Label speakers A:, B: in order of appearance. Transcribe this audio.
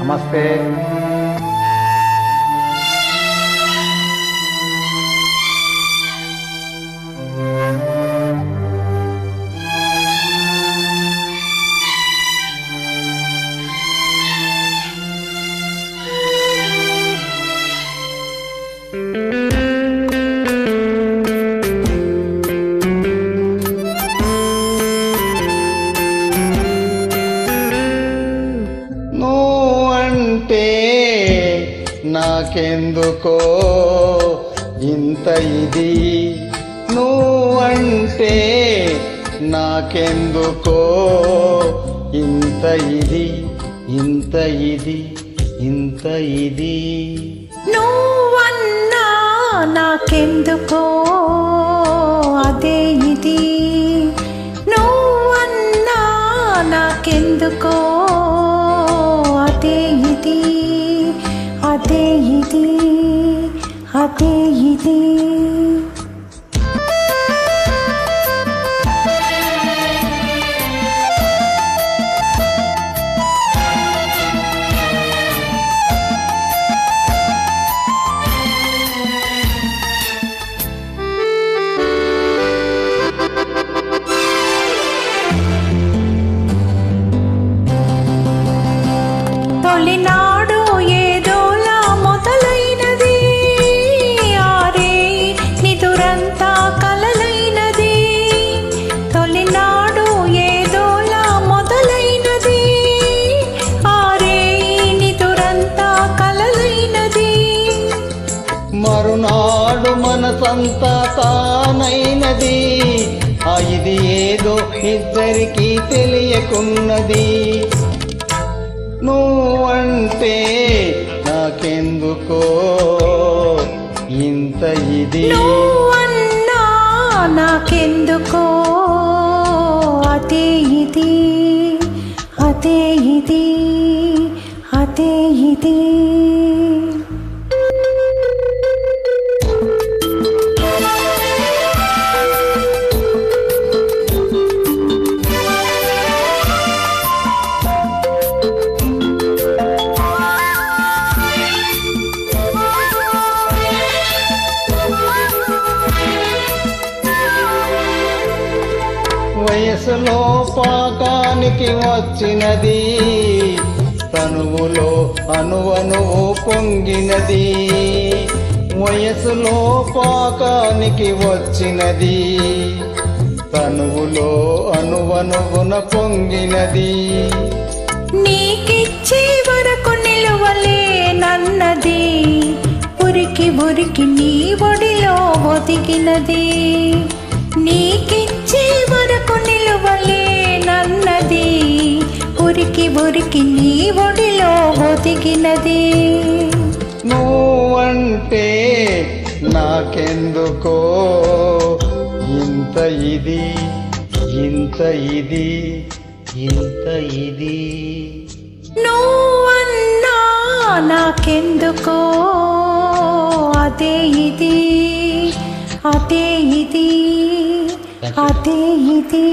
A: నమస్తే.
B: నువ్వంటే నాకెందుకో ఇంత ఇది, నువ్వంటే నాకెందుకో ఇంత ఇది, ఇంత ఇది, ఇంత ఇది.
C: నువ్వన్నా నాకెందుకో అదే ఇది, నువ్వన్నా నాకెందుకో అదే ఇది, అదే ఇది, అదే ఇది. తొలినాడు ఏదోలా మొదలైనది, ఆరే నిదురంతా కలలైనది. తొలినాడు ఏదోలా మొదలైనది, ఆరే నిదురంతా కలలైనది.
B: మరునాడు మనసంతా తానైనది, ఇది ఏదో ఇద్దరికీ తెలియకున్నది. నువ్వంటే నాకెందుకో ఇంత ఇది,
C: నువ్వన్నా నాకెందుకో అదే ఇది, అదే ఇది, అదే ఇది.
B: వయసులో పాకానికి వచ్చినది, తనువులో అణువణువు పొంగినది. వయసులో పాకానికి వచ్చినది, తనువులో అణువణువున పొంగినది.
C: నీకిచ్చే వరకు నిలువలేనన్నది, ఉరికి ఉరికి నీ ఒడిలో ఒదిగినది. నీకిచ్చే వరకు నిలువలేనన్నది, ఉరికి ఉరికి నీ ఒడిలో ఒదిగినది.
B: నువ్వంటే నాకెందుకో ఇంత ఇది, ఇంత ఇది, ఇంత ఇది.
C: నువ్వన్నా నాకెందుకో అదే ఇది, అదే ఇది, అదే ఇది.